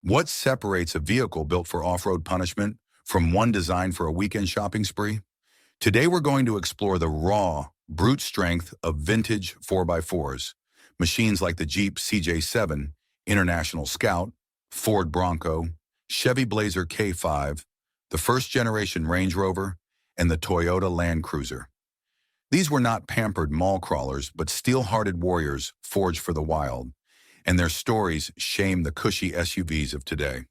What separates a vehicle built for off-road punishment from one designed for a weekend shopping spree? Today we're going to explore the raw, brute strength of vintage 4x4s, machines like the Jeep CJ7, International Scout, Ford Bronco, Chevy Blazer K5, the first-generation Range Rover, and the Toyota Land Cruiser. These were not pampered mall crawlers, but steel-hearted warriors forged for the wild, and their stories shame the cushy SUVs of today.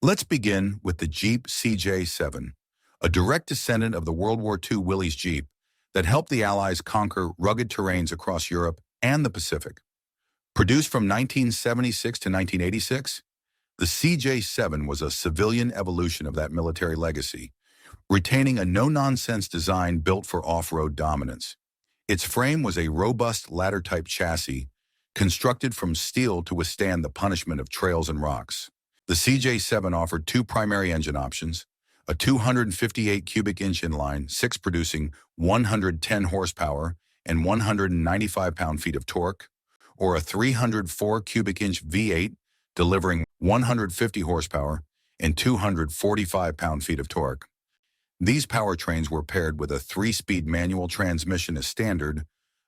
Let's begin with the Jeep CJ7, a direct descendant of the World War II Willys Jeep that helped the Allies conquer rugged terrains across Europe and the Pacific. Produced from 1976 to 1986, the CJ7 was a civilian evolution of that military legacy, retaining a no-nonsense design built for off-road dominance. Its frame was a robust ladder-type chassis constructed from steel to withstand the punishment of trails and rocks. The CJ7 offered two primary engine options: a 258 cubic inch inline, six producing 110 horsepower and 195 pound-feet of torque, or a 304 cubic inch V8 delivering 150 horsepower and 245 pound-feet of torque. These powertrains were paired with a 3-speed manual transmission as standard,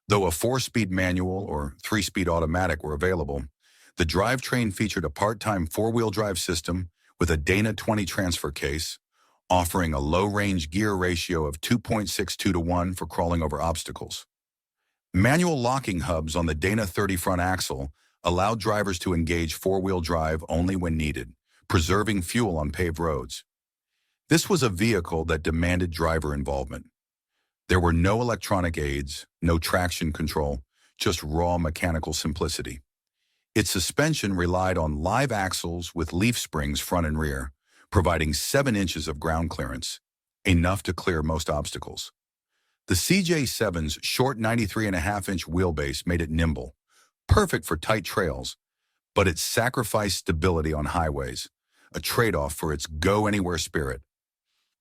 though a 4-speed manual or 3-speed automatic were available. The drivetrain featured a part-time 4-wheel drive system with a Dana 20 transfer case, offering a low-range gear ratio of 2.62 to 1 for crawling over obstacles. Manual locking hubs on the Dana 30 front axle allowed drivers to engage 4-wheel drive only when needed, preserving fuel on paved roads. This was a vehicle that demanded driver involvement. There were no electronic aids, no traction control, just raw mechanical simplicity. Its suspension relied on live axles with leaf springs front and rear, providing 7 inches of ground clearance, enough to clear most obstacles. The CJ7's short 93.5-inch wheelbase made it nimble, perfect for tight trails, but it sacrificed stability on highways, a trade-off for its go-anywhere spirit.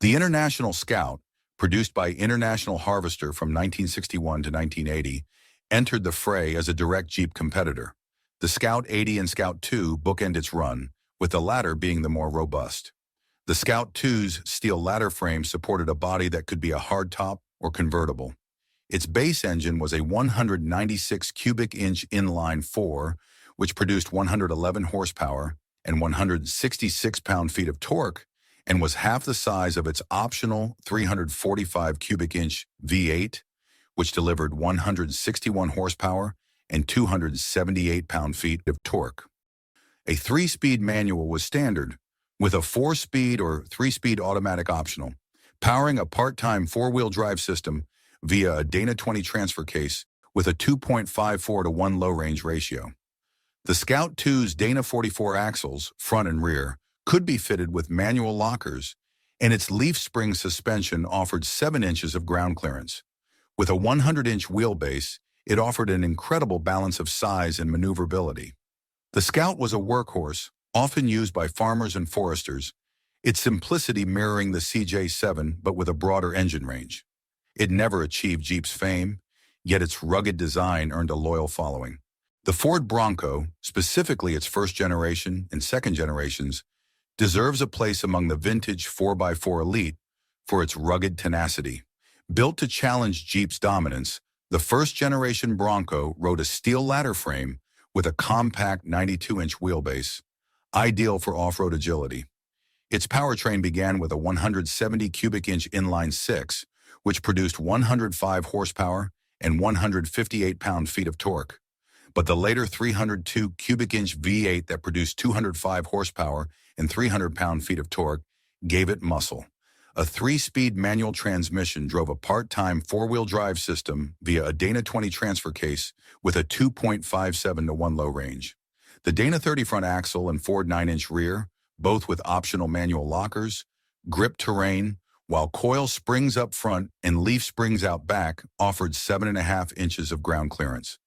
The International Scout, produced by International Harvester from 1961 to 1980, entered the fray as a direct Jeep competitor. The Scout 80 and Scout 2 bookend its run, with the latter being the more robust. The Scout 2's steel ladder frame supported a body that could be a hardtop or convertible. Its base engine was a 196 cubic inch inline 4, which produced 111 horsepower and 166 pound-feet of torque, and was half the size of its optional 345 cubic inch V8, which delivered 161 horsepower and 278 pound-feet of torque. A 3-speed manual was standard, with a 4-speed or 3-speed automatic optional, powering a part-time 4-wheel drive system via a Dana 20 transfer case with a 2.54 to 1 low-range ratio. The Scout 2's Dana 44 axles, front and rear, could be fitted with manual lockers, and its leaf spring suspension offered 7 inches of ground clearance. With a 100-inch wheelbase, it offered an incredible balance of size and maneuverability. The Scout was a workhorse, often used by farmers and foresters, its simplicity mirroring the CJ7 but with a broader engine range. It never achieved Jeep's fame, yet its rugged design earned a loyal following. The Ford Bronco, specifically its first generation and second generations, deserves a place among the vintage 4x4 elite for its rugged tenacity. Built to challenge Jeep's dominance, the first-generation Bronco rode a steel ladder frame with a compact 92-inch wheelbase, ideal for off-road agility. Its powertrain began with a 170 cubic inch inline 6, which produced 105 horsepower and 158 pound-feet of torque. But the later 302 cubic inch V8 that produced 205 horsepower and 300 pound-feet of torque gave it muscle. A 3-speed manual transmission drove a part-time 4-wheel drive system via a Dana 20 transfer case with a 2.57 to 1 low range. The Dana 30 front axle and Ford 9-inch rear, both with optional manual lockers, gripped terrain, while coil springs up front and leaf springs out back offered 7.5 inches of ground clearance.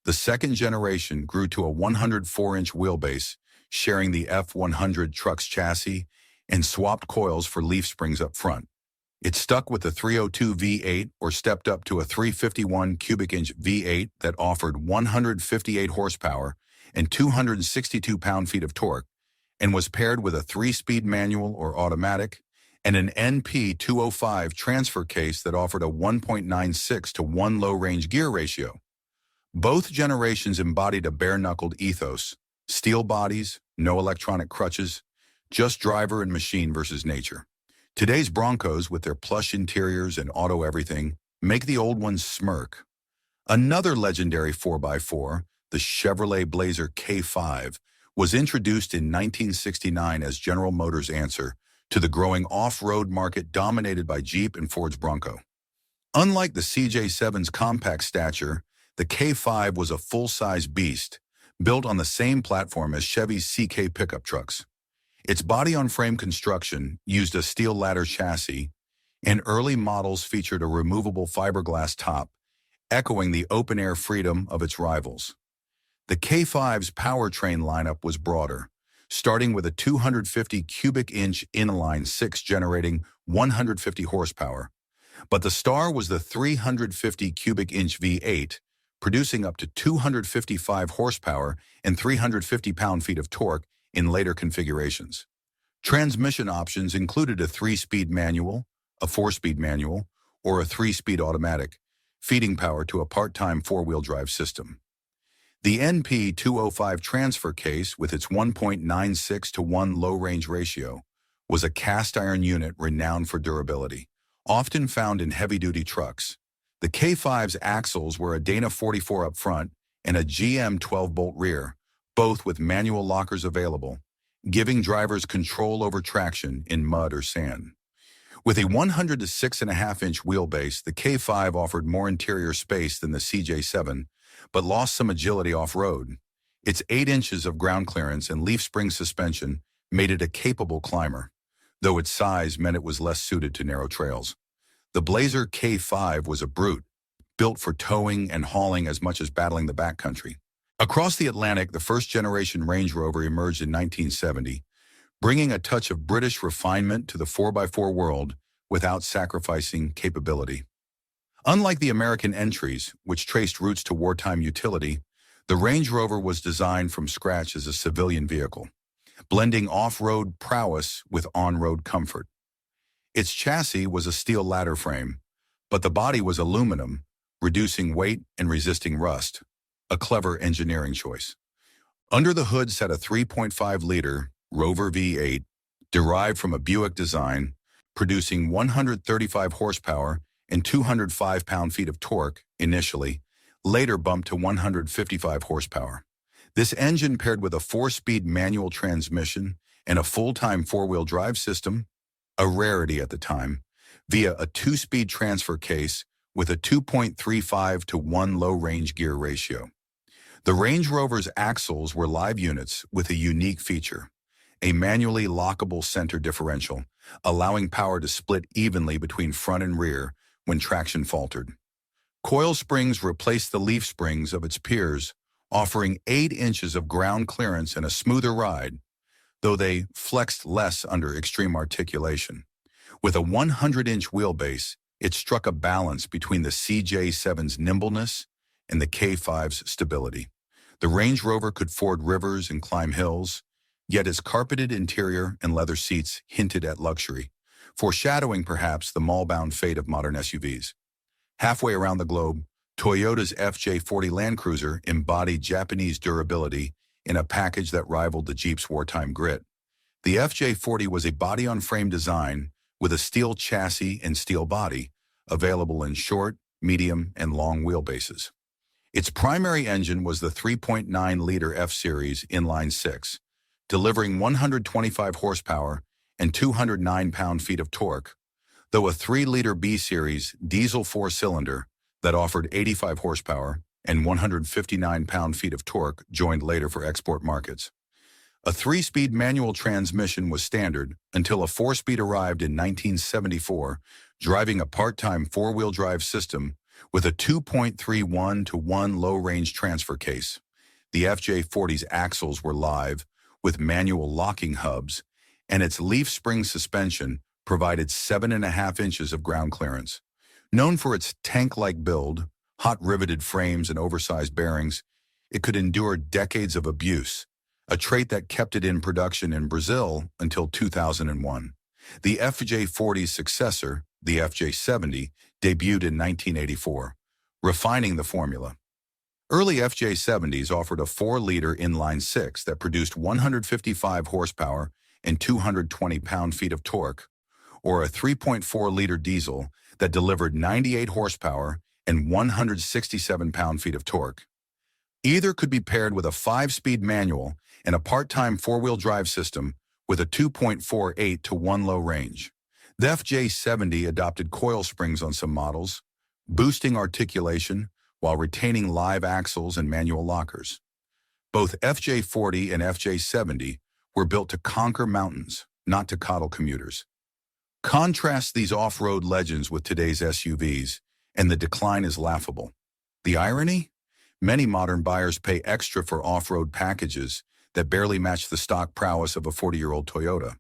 The second generation grew to a 104-inch wheelbase, sharing the F100 truck's chassis, and swapped coils for leaf springs up front. It stuck with the 302 V8 or stepped up to a 351 cubic inch V8 that offered 158 horsepower and 262 pound-feet of torque, and was paired with a 3-speed manual or automatic and an NP205 transfer case that offered a 1.96 to 1 low-range gear ratio. Both generations embodied a bare-knuckled ethos: steel bodies, no electronic crutches, just driver and machine versus nature. Today's Broncos, with their plush interiors and auto everything, make the old ones smirk. Another legendary 4x4, the Chevrolet Blazer K5, was introduced in 1969 as General Motors' answer to the growing off-road market dominated by Jeep and Ford's Bronco. Unlike the CJ7's compact stature, the K5 was a full-size beast, built on the same platform as Chevy's CK pickup trucks. Its body-on-frame construction used a steel ladder chassis, and early models featured a removable fiberglass top, echoing the open-air freedom of its rivals. The K5's powertrain lineup was broader, starting with a 250 cubic inch inline 6 generating 150 horsepower. But the star was the 350 cubic inch V8, producing up to 255 horsepower and 350 pound-feet of torque in later configurations. Transmission options included a 3-speed manual, a 4-speed manual, or a 3-speed automatic, feeding power to a part-time 4-wheel drive system. The NP205 transfer case, with its 1.96 to 1 low-range ratio, was a cast-iron unit renowned for durability, often found in heavy-duty trucks. The K5's axles were a Dana 44 up front and a GM 12-bolt rear, both with manual lockers available, giving drivers control over traction in mud or sand. With a 100 to 6.5-inch wheelbase, the K5 offered more interior space than the CJ7, but lost some agility off-road. Its 8 inches of ground clearance and leaf spring suspension made it a capable climber, though its size meant it was less suited to narrow trails. The Blazer K5 was a brute, built for towing and hauling as much as battling the backcountry. Across the Atlantic, the first-generation Range Rover emerged in 1970, bringing a touch of British refinement to the 4x4 world without sacrificing capability. Unlike the American entries, which traced roots to wartime utility, the Range Rover was designed from scratch as a civilian vehicle, blending off-road prowess with on-road comfort. Its chassis was a steel ladder frame, but the body was aluminum, reducing weight and resisting rust, a clever engineering choice. Under the hood sat a 3.5-liter Rover V8, derived from a Buick design, producing 135 horsepower and 205 pound-feet of torque initially, later bumped to 155 horsepower. This engine, paired with a 4-speed manual transmission and a full-time 4-wheel drive system, a rarity at the time, via a 2-speed transfer case with a 2.35 to 1 low-range gear ratio. The Range Rover's axles were live units with a unique feature: a manually lockable center differential, allowing power to split evenly between front and rear when traction faltered. Coil springs replaced the leaf springs of its peers, offering 8 inches of ground clearance and a smoother ride, though they flexed less under extreme articulation. With a 100-inch wheelbase, it struck a balance between the CJ7's nimbleness and the K5's stability. The Range Rover could ford rivers and climb hills, yet its carpeted interior and leather seats hinted at luxury, foreshadowing perhaps the mall-bound fate of modern SUVs. Halfway around the globe, Toyota's FJ40 Land Cruiser embodied Japanese durability in a package that rivaled the Jeep's wartime grit. The FJ40 was a body-on-frame design with a steel chassis and steel body, available in short, medium, and long wheelbases. Its primary engine was the 3.9-liter F-Series inline 6, delivering 125 horsepower and 209 pound-feet of torque, though a 3-liter B-Series diesel 4-cylinder that offered 85 horsepower and 159 pound-feet of torque joined later for export markets. A 3-speed manual transmission was standard until a 4-speed arrived in 1974, driving a part-time 4-wheel drive system with a 2.31 to 1 low-range transfer case. The FJ40's axles were live, with manual locking hubs, and its leaf spring suspension provided 7.5 inches of ground clearance. Known for its tank-like build, hot riveted frames, and oversized bearings, it could endure decades of abuse, a trait that kept it in production in Brazil until 2001. The FJ40's successor, the FJ70, debuted in 1984, refining the formula. Early FJ70s offered a 4-liter inline-six that produced 155 horsepower and 220 pound-feet of torque, or a 3.4-liter diesel that delivered 98 horsepower and 167 pound-feet of torque. Either could be paired with a 5-speed manual and a part-time 4-wheel drive system with a 2.48 to 1 low range. The FJ70 adopted coil springs on some models, boosting articulation while retaining live axles and manual lockers. Both FJ40 and FJ70 were built to conquer mountains, not to coddle commuters. Contrast these off-road legends with today's SUVs, and the decline is laughable. The irony? Many modern buyers pay extra for off-road packages that barely match the stock prowess of a 40-year-old Toyota.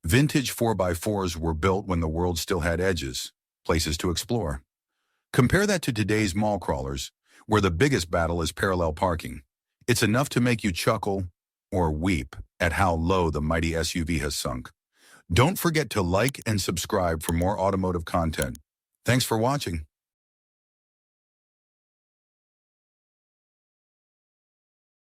Vintage 4x4s were built when the world still had edges, places to explore. Compare that to today's mall crawlers, where the biggest battle is parallel parking. It's enough to make you chuckle or weep at how low the mighty SUV has sunk. Don't forget to like and subscribe for more automotive content. Thanks for watching.